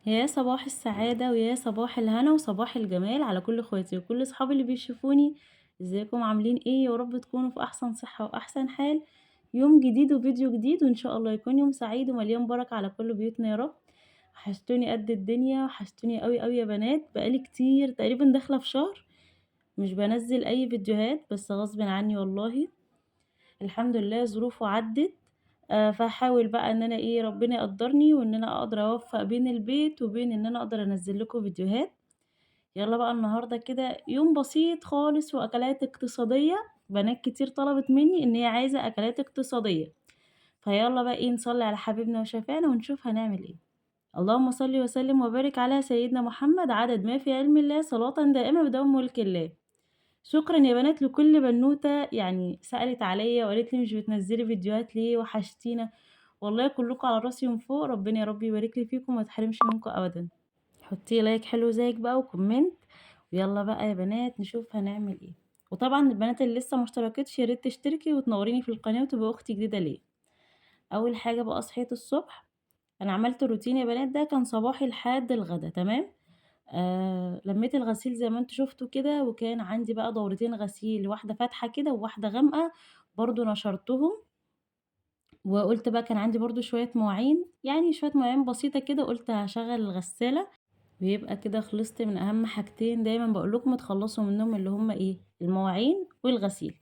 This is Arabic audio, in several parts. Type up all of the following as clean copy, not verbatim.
يا صباح السعادة ويا صباح الهنا وصباح الجمال على كل اخواتي وكل صحابي اللي بيشوفوني. ازيكم عاملين ايه؟ يا رب تكونوا في احسن صحة واحسن حال. يوم جديد وفيديو جديد وان شاء الله يكون يوم سعيد ومليان بركة على كل بيوتنا يا رب. وحشتوني قد الدنيا، وحشتوني قوي قوي يا بنات، بقالي كتير تقريبا داخلة في شهر مش بنزل اي فيديوهات، بس غصب عني والله. الحمد لله ظروفه عدِّت. فهاحاول بقى إن أنا ربنا يقدّرني وإن أنا أقدر أوفّق بين البيت وبين إن أنا أقدر أنزّل لكم فيديوهات. يالّا بقى النهارده كده يوم بسيط خالص وأكلات اقتصادية. بنات كتير طلبت منّي إن هي عايزة أكلات اقتصادية، فيالّا بقى نصلّي على حبيبنا وشفيعنا ونشوف هنعمل إيه. اللهم صل وسلِّم وبارك على سيدنا محمد عدد ما في علم الله صلاةً دائمة بدوام ملك الله. شكرًا يا بنات لكل بنوتة يعني سألت عليَّ وقالت لي: "مش بتنزّلي فيديوهات ليه؟ وحشتينا." والله كلّكم على راسي من فوق، ربنا يا رب يبارك لي فيكم وما يتحرمش منكم أبدًا. حطّي لي لايك حلو زيِّك بقى وكومنت، ويالّا بقى يا بنات نشوف هنعمل إيه. وطبعًا البنات اللي لسه ما اشتركتش يا ريت تشتركي وتنوريني في القناة وتبقي أخت جديدة ليّا. أول حاجة بقى صحيت الصبح، أنا عملت روتين يا بنات، ده كان صباحي لحد الغدا، تمام؟ لمّيت الغسيل زي ما أنتم شُفتوا كده، وكان عندي بقى دورتين غسيل، واحدة فاتحة كده وواحدة غامقة، برضه نشرتهم. وقُلت بقى كان عندي برضه شوية مواعين، يعني شوية مواعين بسيطة كده، قُلت هاشغّل الغسالة، ويبقى كده خلصت من أهم حاجتين دايمًا باقول لكم اتخلّصوا منّهم، اللي هُم المواعين والغسيل.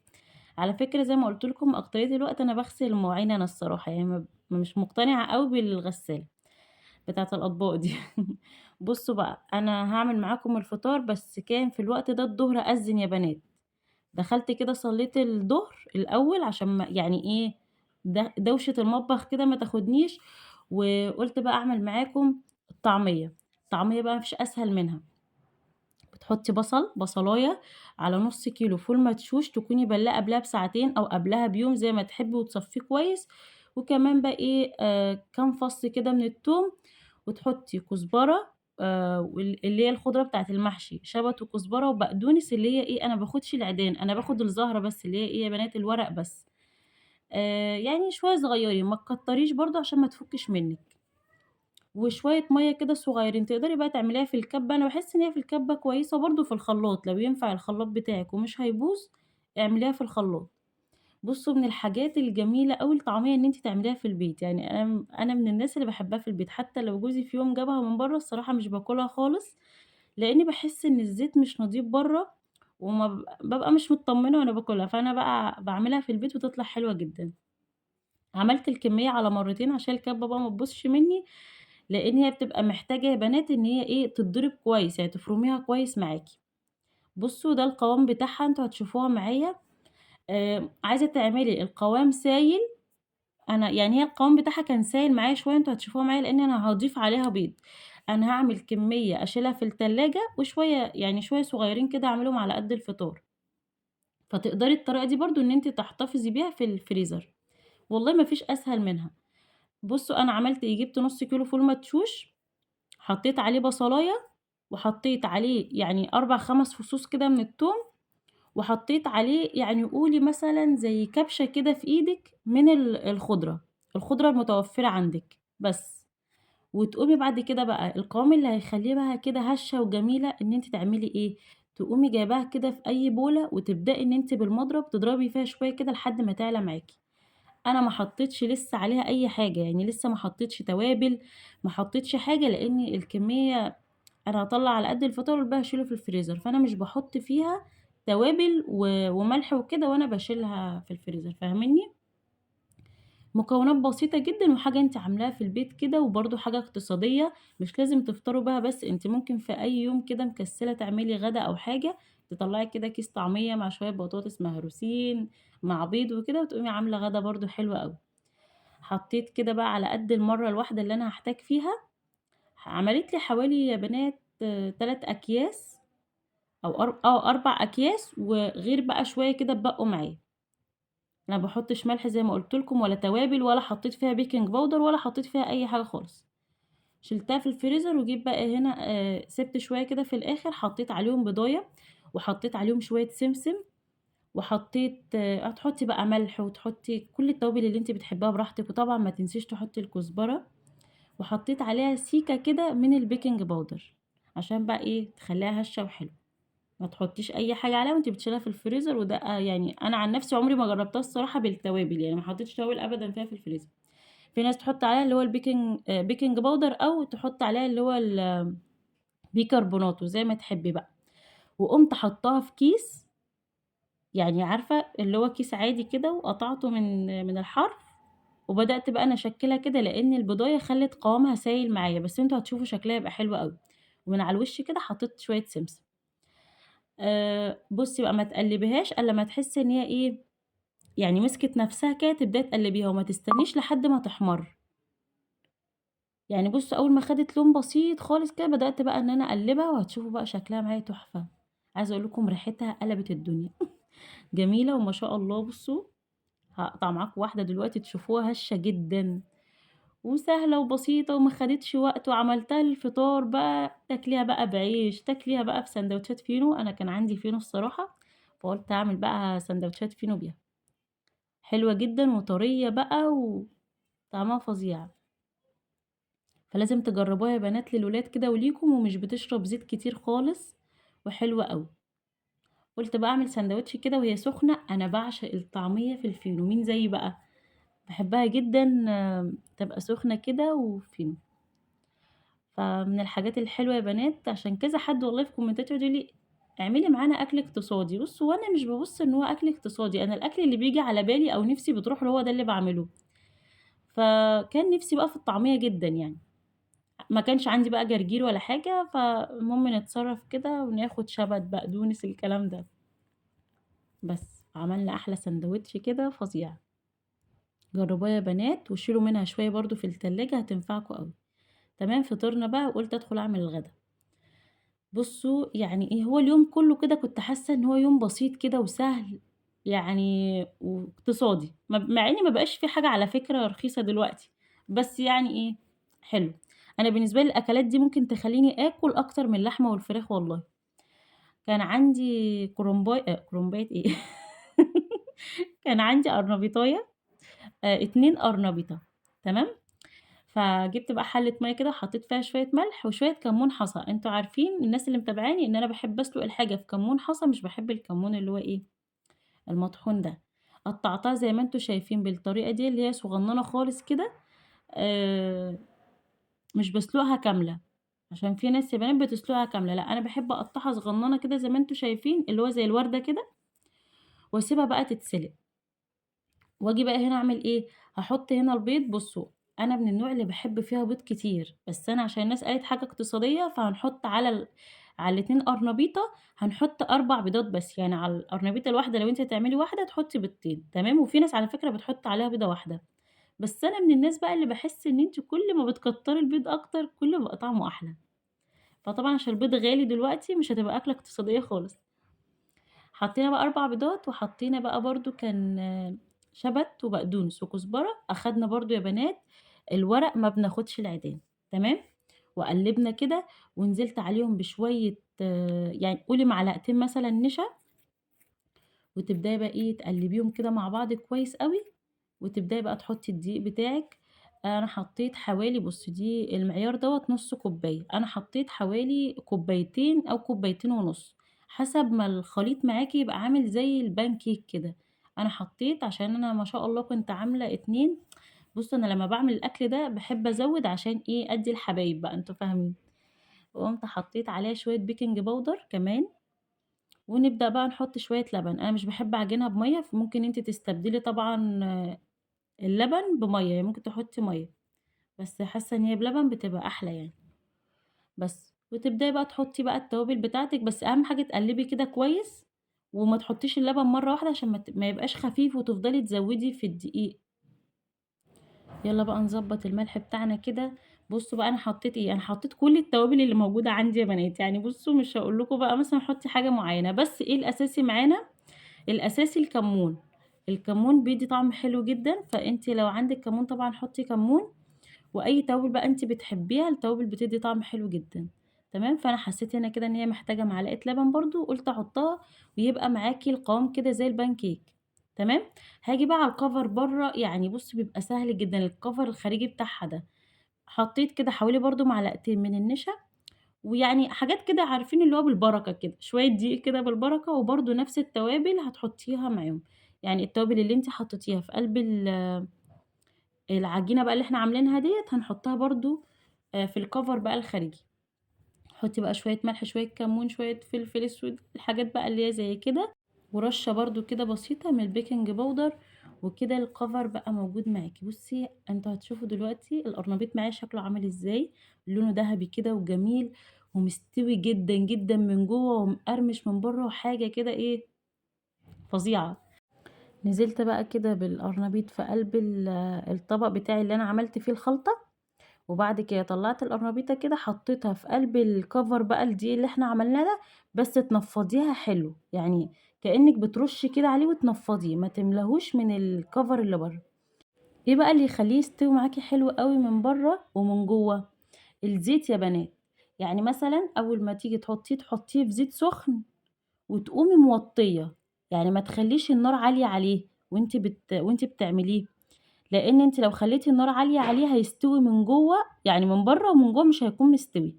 على فكرة زي ما قُلت لكم أكترية الوقت أنا باغسل المواعين أنا الصراحة، يعني مش مقتنعة أوي بالغسالة بتاعة الأطباق دي. بُصّوا بقى، أنا هاعمل معاكم الفطار، بس كان في الوقت ده الضهر أذِّن يا بنات. دخلت كده صلّيت الضهر الأول عشان ما يعني دوشة المطبخ كده ما تاخدنيش، وقُلت بقى أعمل معاكم الطعمية. الطعمية بقى ما فيش أسهل منها. بتحطّي بصلاية على نُص كيلو فول مدشوش، تكوني بلّاه قبلها بساعتين أو قبلها بيوم زي ما تحبّي وتصفّيه كويس، وكمان بقى كام فَص كده من التوم، وتحطّي كزبرة اللي هي الخضرة بتاعة المحشي، شبت وكزبرة وبقدونس، اللي هي أنا ما باخدش العيدان، أنا باخد الزهرة بس، اللي هي يا بنات الورق بس. يعني شوية صغيّرين، ما تكتّريش برضه عشان ما تفُكِّش منِّك. وشوية مَيّة كده صغيّرين، تقدري بقى تعمليها في الكَبّة، أنا باحس إن هي في الكَبّة كويسة، برضه في الخلاط لو ينفع الخلاط بتاعِك ومش هيبوظ، اعمليها في الخلاط. بُصّوا، من الحاجات الجميلة أوي الطعمية إن أنتِ تعمليها في البيت، يعني أنا من الناس اللي باحبها في البيت، حتى لو جوزي في يوم جابها من برّه الصراحة مش باكلها خالص، لإني باحس إن الزيت مش نضيف برّه، وما بابقى مش متطمنة وأنا باكلها، فأنا بقى باعملها في البيت وتطلع حلوة جدًا. عملت الكمية على مرّتين عشان الكبة بقى ما تبوظش منّي، لإن هي بتبقى محتاجة يا بنات إن هي تتضرب كويس، يعني تفرميها كويس معاكِ. بُصّوا ده القوام بتاعها أنتم هتشوفوها معايا. عايزة تعملي القوام سايل، أنا يعني هي القوام بتاعها كان سايل معايا شوية، أنتم هتشوفوها معايا لإن أنا هاضيف عليها بيض. أنا هاعمل كمية أشيلها في التلاجة، وشوية يعني شوية صغيّرين كده أعملهم على قد الفطار، فتقدري الطريقة دي برضه إن أنتِ تحتفظي بيها في الفريزر، والله ما فيش أسهل منها. بُصّوا أنا عملت جِبت نُص كيلو فول مدشوش، حطيت عليه بصلاية، وحطيت عليه يعني 4، 5 فصوص كده من التوم، وحطيت عليه يعني قولي مثلًا زي كبشة كده في إيدِك من الخضرة، الخضرة المتوفرة عندِك بس. وتقومي بعد كده بقى القوام اللي هيخلّيه بقى كده هشة وجميلة إن أنتِ تعملي تقومي جايباها كده في أي بولة وتبدئي إن أنتِ بالمضرب تضربي فيها شوية كده لحد ما تعلى معاكِ. أنا ما حطيتش لسه عليها أي حاجة، يعني لسه ما حطيتش توابل، ما حطيتش حاجة، لإن الكمية أنا هاطلّع على قد الفطار والباقي هاشيله في الفريزر، فأنا مش باحط فيها توابل وملح وكده وأنا باشيلها في الفريزر، فاهمينّي؟ مكونات بسيطة جدًا وحاجة أنتِ عاملاها في البيت كده، وبرضه حاجة اقتصادية، مش لازم تفطروا بيها بس، أنتِ ممكن في أي يوم كده مكسلة تعملي غدا أو حاجة، تطلّعي كده كيس طعمية مع شوية بطاطس مهروسين مع بيض وكده، وتقومي عاملة غدا برضه حلو أوي. حطيت كده بقى على قد المَرّة الواحدة اللي أنا هاحتاج فيها، عملت لي حوالي يا بنات 3 أكياس أو 4 أكياس، وغير بقى شوية كده اتبقوا معايا. أنا ما باحطش ملح زي ما قُلت لكم ولا توابل ولا حطيت فيها baking powder ولا حطيت فيها أي حاجة خالص. شِلتها في الفريزر وجيت بقى هنا سِبت شوية كده في الآخر حطيت عليهم بيضاية، وحطيت عليهم شوية سمسم، وحطيت هتحطي بقى ملح وتحطي كل التوابل اللي أنتِ بتحبيها براحتك، وطبعًا ما تنسيش تحطي الكزبرة. وحطيت عليها سيكة كده من البيكنج باودر عشان بقى ايه تخليها هشة وحلوة. ما تحطيش اي حاجة عليها وانت بتشيلها في الفريزر، وده يعني انا عن نفسي عمري ما جربتها الصراحة بالتوابل، يعني ما حطيتش توابل ابدا فيها في الفريزر. في ناس تحط عليها اللي هو بيكنج باودر، او تحط عليها اللي هو البيكربوناتو زي ما تحبي بقى. وقمت حطاها في كيس، يعني عارفة اللي هو كيس عادي كده، وقطعته من الحرف. وبدأت بقى أنا أشكلها كده، لأن البضاية خلت قوامها سايل معايا، بس انتوا هتشوفوا شكلها يبقى حلو قوي. ومن على الوش كده حطيت شوية سمسم. بصي بقى ما تقلبيهاش الا لما تحسي ان هي ايه، يعني مسكت نفسها كده، تبداي تقلبيها وما تستنيش لحد ما تحمر. يعني بصوا اول ما خدت لون بسيط خالص كده بدأت بقى ان انا اقلبها، وهتشوفوا بقى شكلها معايا تحفة. عايزة اقول لكم ريحتها قلبت الدنيا. جميلة وما شاء الله. بصوا هقطع معاكم واحدة دلوقتي تشوفوها هشة جدا وسهلة وبسيطة وما خدتش وقت، وعملتها الفطار بقى، تاكليها بقى بعيش، تاكليها بقى في سندوتشات فينو. انا كان عندي فينو الصراحة، فقلت اعمل بقى سندوتشات فينو بيها. حلوة جدا وطرية بقى وطعمها فظيع. فلازم تجربوها يا بنات للولاد كده وليكم، ومش بتشرب زيت كتير خالص، وحلوة قوي. قلت بقى اعمل سندوتش كده وهي سخنة. انا بعشق الطعمية في الفينو، مين زي بقى؟ بحبها جدا. تبقى سخنة كده وفينو. فمن الحاجات الحلوة يا بنات، عشان كذا حد والله في كومنتات يقول لي اعملي معانا اكل اقتصادي. بصوا وانا مش ببص ان هو اكل اقتصادي، انا الاكل اللي بيجي على بالي او نفسي بتروح له هو ده اللي بعمله. فكان نفسي بقى في الطعمية جدا يعني. ما كانش عندي بقى جرجير ولا حاجة، فالمهم نتصرف كده وناخد شبت بقدونس الكلام ده. بس عملنا احلى سندوتش كده فظيع. جربوها يا بنات وشيلوا منها شوية برضو في التلاجة، هتنفعكم قوي. تمام. فطرنا بقى وقلت ادخل اعمل الغدا. بصوا يعني ايه، هو اليوم كله كده كنت حاسة ان هو يوم بسيط كده وسهل، يعني واقتصادي، مع اني ما بقاش في حاجة على فكرة رخيصة دلوقتي، بس يعني ايه، حلو. انا بالنسبة لي الاكلات دي ممكن تخليني اكل اكتر من اللحمة والفراخ والله. كان عندي كرومباية ايه. كان عندي قرنبيطاية، 2 قرنبيطة. تمام. فجبت بقى حلة مَيّة كده وحطيت فيها شوية ملح وشوية كمون حصى. انتم عارفين الناس اللي متابعاني ان انا باحب اسلق الحاجة في كمون حصى، مش باحب الكمون اللي هو ايه، المطحون ده. قطعتها زي ما انتم شايفين بالطريقة دي اللي هي صغننة خالص كده. آآ مش باسلقها كاملة، عشان في ناس يا بنات بتسلقها كاملة، لأ أنا باحب أقطعها صغننة كده زي ما انتم شايفين اللي هو زي الوردة كده، واسيبها بقى تتسلق. واجي بقى هنا اعمل ايه، هاحط هنا البيض. بصوا انا من النوع اللي باحب فيها بيض كتير، بس انا عشان الناس قالت حاجة اقتصادية فهنحط على الاتنين قرنبيطة هنحط 4 بيضات بس. يعني على القرنبيطة الواحدة لو انت هتعملي واحدة تحطي بيضتين، تمام. وفي ناس على فكرة بتحط عليها بيضة واحدة، بس انا من الناس بقى اللي باحس ان انت كل ما بتكتري البيض اكتر كل ما بيبقى طعمه احلى. فطبعا عشان البيض غالي دلوقتي مش هتبقى اكلة اقتصادية خالص. حطينا بقى 4 بيضات، وحطينا بقى برضه كان شبت وبقدونس وكزبرة. أخدنا برضه يا بنات الورق ما بناخدش العيدان، تمام. وقلبنا كده ونزلت عليهم بشوية يعني قولي معلقتين مثلًا نشا، وتبدأي بقى إيه تقلبيهم كده مع بعض كويس أوي، وتبدأي بقى تحطي الدقيق بتاعِك. أنا حطيت حوالي، بُصّي دي المعيار دوّة نُص كوباية، أنا حطيت حوالي كوبايتين أو كوبايتين ونُص، حسب ما الخليط معاكِ يبقى عامل زي الpancake كده. أنا حطيت عشان أنا ما شاء الله كنت عاملة 2. بُصّوا أنا لمّا باعمل الأكل ده باحب أزوّد عشان إيه، أدّي الحبايب بقى أنتم فاهمين. وقُمت حطيت عليها شوية baking powder كمان، ونبدأ بقى نحط شوية لبن. أنا مش باحب أعجنها بمَيّة، فممكن أنتِ تستبدلي طبعًا اللبن بمَيّة، يعني ممكن تحطي مَيّة، بس حاسة إن هي بلبن بتبقى أحلى يعني. بس، وتبدئي بقى تحطي بقى التوابل بتاعتِك، بس أهم حاجة تقلبي كده كويس، وما تحطيش اللبن مرة واحدة عشان ما يبقاش خفيف وتفضلي تزودي في الدقيق. يالّا بقى نضبّط الملح بتاعنا كده. بُصّوا بقى أنا حطيت إيه، أنا حطيت كل التوابل اللي موجودة عندي يا بنات، يعني بُصّوا مش هاقول لكم بقى مثلًا حطّي حاجة معيّنة، بس إيه الأساسي معانا، الأساسي الكمون. الكمون بيدّي طعم حلو جدًا، فأنتِ لو عندِك كمون طبعًا حطّي كمون، وأي توابل بقى أنتِ بتحبيها، التوابل بتدّي طعم حلو جدًا، تمام. فأنا حسّيت هنا كده إن هي محتاجة معلقة لبن برضه، قُلت أحطها ويبقى معاكِ القوام كده زي الpancake، تمام. هاجي بقى على الcover برّه، يعني بُصّي بيبقى سهل جدًا الcover الخارجي بتاعها ده، حطيت كده حوالي برضه معلقتين من النشا، ويعني حاجات كده عارفين اللي هو بالبركة كده، شوية دقيق كده بالبركة، وبرضه نفس التوابل هتحطيها معاهم، يعني التوابل اللي أنتِ حطيتيها في قلب العجينة بقى اللي إحنا عاملينها ديّة هنحطها برضه في الcover بقى الخارجي. حطي بقى شوية ملح، شوية كمون، شوية فلفل أسود، الحاجات بقى اللي هي زي كده، ورشة برضه كده بسيطة من البيكنج باودر، وكده الcover بقى موجود معاكِ. بُصّي أنتم هتشوفوا دلوقتي القرنبيط معايا شكله عامل إزاي، لونه دهبي كده وجميل ومستوي جدًا، جدًا من جوّه ومقرمش من برّه وحاجة كده إيه، فظيعة. نزلت بقى كده بالقرنبيط في قلب الطبق بتاعي اللي أنا عملت فيه الخلطة، وبعد كده طلعت القرنبيطة كده حطيتها في قلب الcover بقى الدقيق اللي إحنا عملناه ده، بس تنفضيها حلو، يعني كأنِك بترشي كده عليه وتنفضيه، ما تملاهوش من الcover اللي برّه. إيه بقى اللي يخلّيه يستوي معاكِ حلو أوي من برّه ومن جوّه؟ الزيت يا بنات، يعني مثلًا أول ما تيجي تحطيه في زيت سخن وتقومي موطية، يعني ما تخلّيش النار عالية عليه وأنتِ بتعمليه، لإن أنتِ لو خلّيتِ النار عالية عليه هيستوي من جوّه، يعني من برّه ومن جوّه مش هيكون مستوي،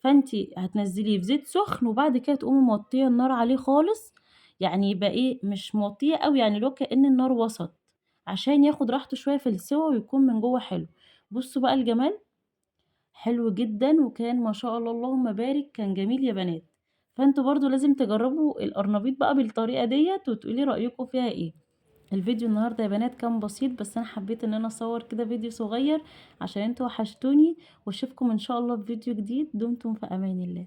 فأنتِ هتنزّليه في زيت سخن وبعد كده تقومي موطية النار عليه خالص، يعني يبقى إيه، مش موطية أوي يعني اللي هو كأن النار وسط، عشان ياخد راحته شوية في السِوَى ويكون من جوّه حلو. بُصّوا بقى الجمال، حلو جدًا وكان ما شاء الله اللهم بارك كان جميل يا بنات، فأنتم برضه لازم تجرّبوا القرنبيط بقى بالطريقة ديّة وتقولوا لي رأيكم فيها إيه. الفيديو النهارده يا بنات كان بسيط، بس أنا حبيت إن أنا أصور كده فيديو صغير عشان انتوا وحشتوني، واشوفكم إن شاء الله في فيديو جديد. دمتم في أمان الله.